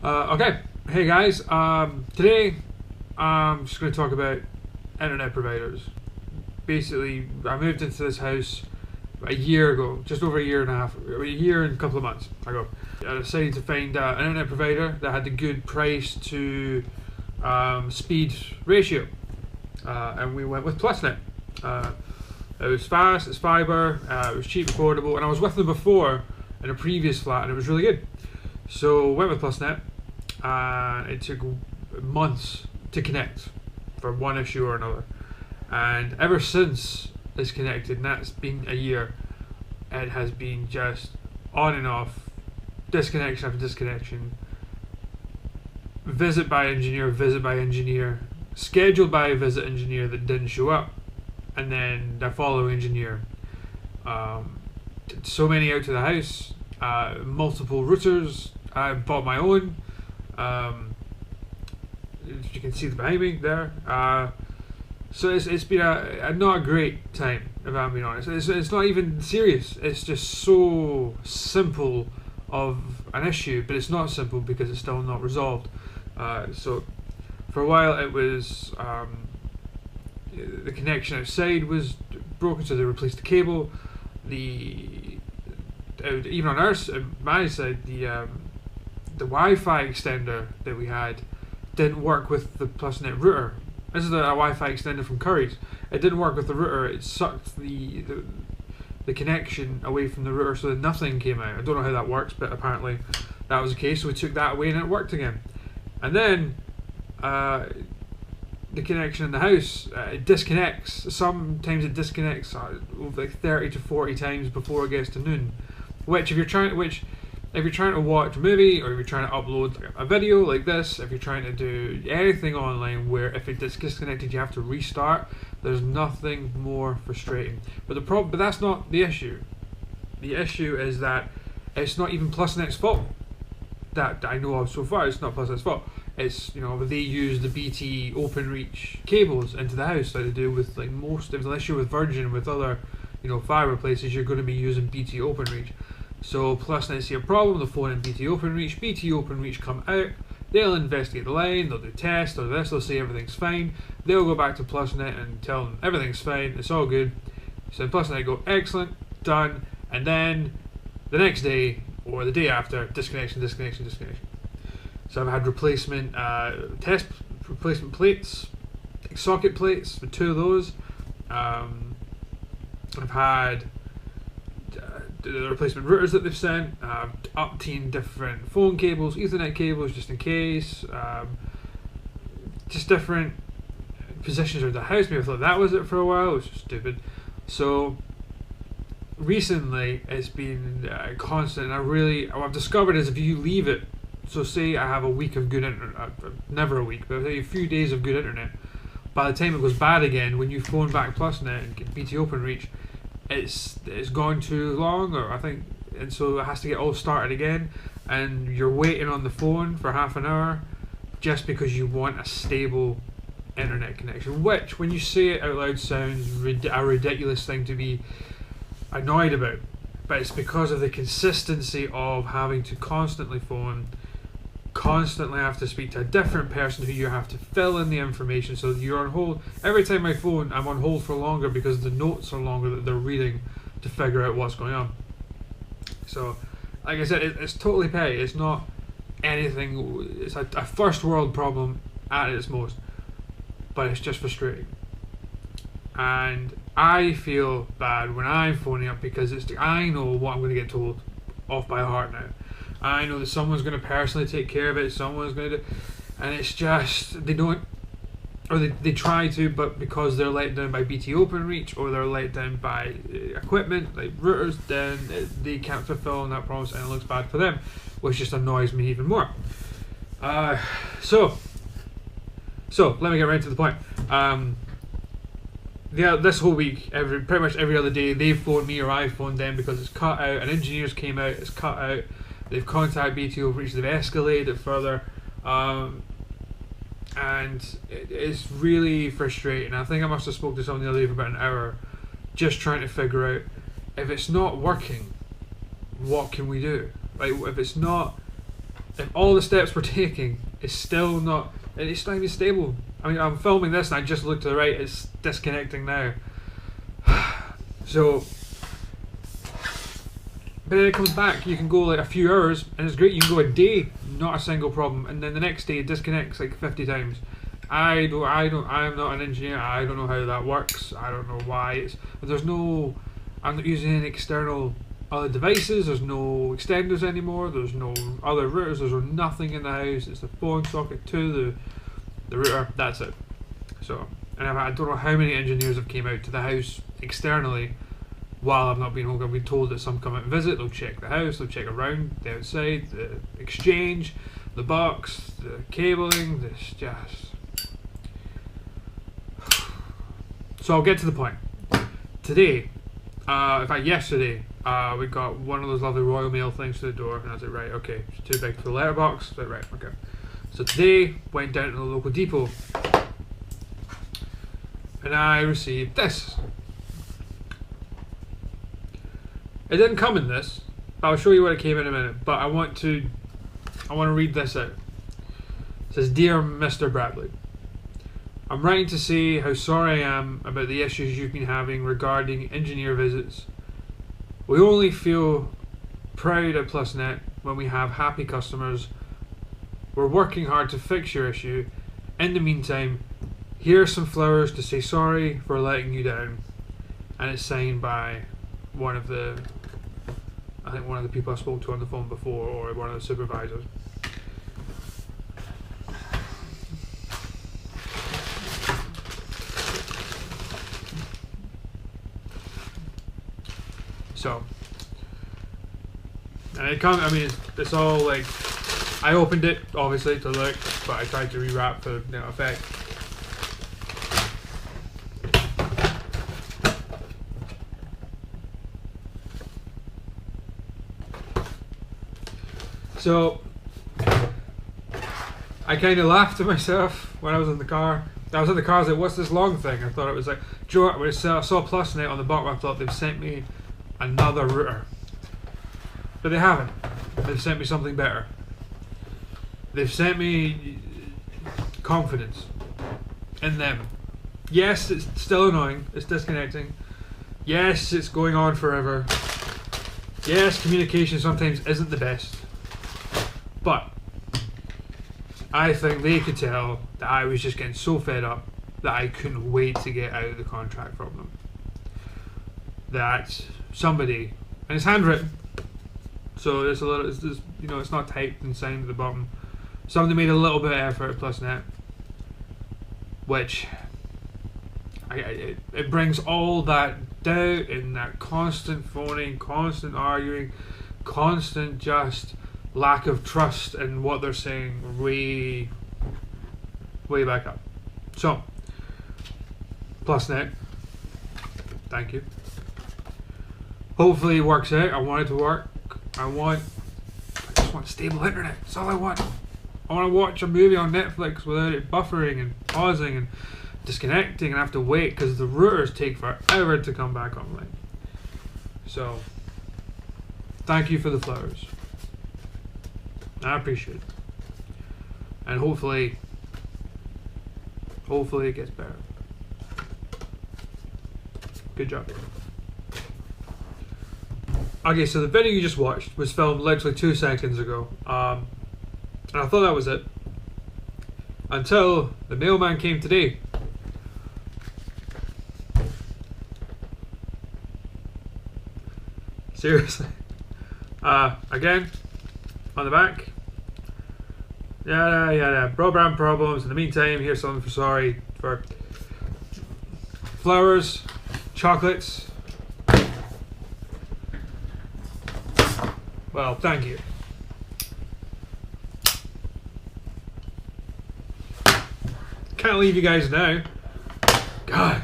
Okay, hey guys. Today I'm just going to talk about internet providers. Basically, I moved into this house a year ago, just over a year and a half, a year and a couple of months ago. I decided to find an internet provider that had a good price to speed ratio, and we went with Plusnet. It was fast, it's fibre, it was cheap, affordable, and I was with them before in a previous flat, and it was really good. So went with Plusnet, and it took months to connect for one issue or another. And ever since it's connected, and that's been a year, it has been just on and off, disconnection after disconnection, visit by engineer, scheduled by a visit engineer that didn't show up, and then the following engineer. So many out to the house, multiple routers. I bought my own. You can see the behind me there. So it's been not a great time, if I'm being honest. It's not even serious. It's just so simple of an issue, but it's not simple because it's still not resolved. So for a while it was the connection outside was broken, so they replaced the cable. Even on my side, the Wi-Fi extender that we had didn't work with the Plusnet router. This is a Wi-Fi extender from Curry's. It didn't work with the router. It sucked the connection away from the router, so that nothing came out. I don't know how that works, but apparently that was the case. So we took that away and it worked again. And then the connection in the house, it disconnects. Sometimes it disconnects like 30 to 40 times before it gets to noon. If you're trying to watch a movie, or if you're trying to upload a video like this, if you're trying to do anything online where if it gets disconnected you have to restart, there's nothing more frustrating. But that's not the issue. The issue is that it's not even Plusnet's fault. That I know of so far, it's not Plusnet's fault. It's, they use the BT OpenReach cables into the house like they do with most. There's an issue with Virgin, with other fibre places. You're going to be using BT OpenReach. So Plusnet see a problem, they'll phone in BT OpenReach. BT OpenReach come out, they'll investigate the line, they'll do tests, they'll say everything's fine. They'll go back to Plusnet and tell them everything's fine, it's all good. So Plusnet go, excellent, done, and then the next day or the day after, disconnection. So I've had replacement plates, socket plates for 2 of those. I've had the replacement routers that they've sent, upteen different phone cables, Ethernet cables just in case, just different positions around the house. Maybe I thought that was it for a while, it was just stupid. So recently it's been constant, and what I've discovered is if you leave it, so say I have a week of good internet, never a week, but a few days of good internet, by the time it goes bad again, when you phone back Plusnet and get BT OpenReach, it's gone too long, and so it has to get all started again, and you're waiting on the phone for half an hour just because you want a stable internet connection, which when you say it out loud sounds a ridiculous thing to be annoyed about, but it's because of the consistency of having to constantly phone, constantly have to speak to a different person who you have to fill in the information, so you're on hold. Every time I phone, I'm on hold for longer because the notes are longer that they're reading to figure out what's going on. So like I said, it's totally petty. It's not anything, it's a first world problem at its most, but it's just frustrating. And I feel bad when I'm phoning up because I know what I'm going to get told off by heart now. I know that someone's going to personally take care of it, someone's going to do, and it's just, they don't, or they try to, but because they're let down by BT OpenReach, or they're let down by equipment, like routers, then they can't fulfill on that promise, and it looks bad for them, which just annoys me even more. So let me get right to the point. This whole week, pretty much every other day, they've phoned me or I phoned them because it's cut out, and engineers came out, it's cut out. They've contacted BT OpenReach, they've escalated it further, and it's really frustrating. I think I must have spoke to someone the other day for about an hour, just trying to figure out if it's not working, what can we do? Like, if it's not if all the steps we're taking is still not, it's not even stable. I mean, I'm filming this and I just looked to the right, it's disconnecting now. So, but then it comes back, you can go like a few hours and it's great, you can go a day, not a single problem, and then the next day it disconnects like 50 times. I'm not an engineer, I don't know how that works, I don't know why it's, but there's no, I'm not using any external other devices, there's no extenders anymore, there's no other routers, there's nothing in the house, it's the phone socket to the router, that's it. So, and I don't know how many engineers have came out to the house externally while I've not been home. I've been told that some come out and visit, they'll check the house, they'll check around the outside, the exchange, the box, the cabling, this just... So I'll get to the point. Today, in fact yesterday, we got one of those lovely Royal Mail things to the door, and I was like, right, okay, it's too big for the letterbox. Like, right, okay. So today, went down to the local depot, and I received this. It didn't come in this, but I'll show you what it came in a minute. But I want to read this out. It says, "Dear Mr. Bradley, I'm writing to say how sorry I am about the issues you've been having regarding engineer visits. We only feel proud at Plusnet when we have happy customers. We're working hard to fix your issue. In the meantime, here are some flowers to say sorry for letting you down." And it's signed by one of the people I spoke to on the phone before, or one of the supervisors. So, and it comes, I mean, it's all like, I opened it, obviously, to look, but I tried to rewrap for no effect. So, I kind of laughed to myself when I was in the car. I was in the car, I was like, what's this long thing? I thought it was like, Joe, when I saw Plusnet on the bottom, I thought they've sent me another router. But they haven't. They've sent me something better. They've sent me confidence in them. Yes, it's still annoying. It's disconnecting. Yes, it's going on forever. Yes, communication sometimes isn't the best. But I think they could tell that I was just getting so fed up that I couldn't wait to get out of the contract from them. That somebody, and it's handwritten, so it's a little, it's just, you know, it's not typed and signed at the bottom. Somebody made a little bit of effort at Plusnet, which it brings all that doubt and that constant phoning, constant arguing, constant just lack of trust in what they're saying way back up. So, Plusnet, thank you. Hopefully it works out. I want it to work. I just want stable internet. That's all I want. I want to watch a movie on Netflix without it buffering and pausing and disconnecting and have to wait because the routers take forever to come back online. So, thank you for the flowers. I appreciate it. And hopefully it gets better. Good job. Okay, so the video you just watched was filmed literally 2 seconds ago. And I thought that was it. Until the mailman came today. Seriously. Again, on the back. Yeah. Broadband problems. In the meantime, here's something for sorry for flowers, chocolates. Well, thank you. Can't leave you guys now. God.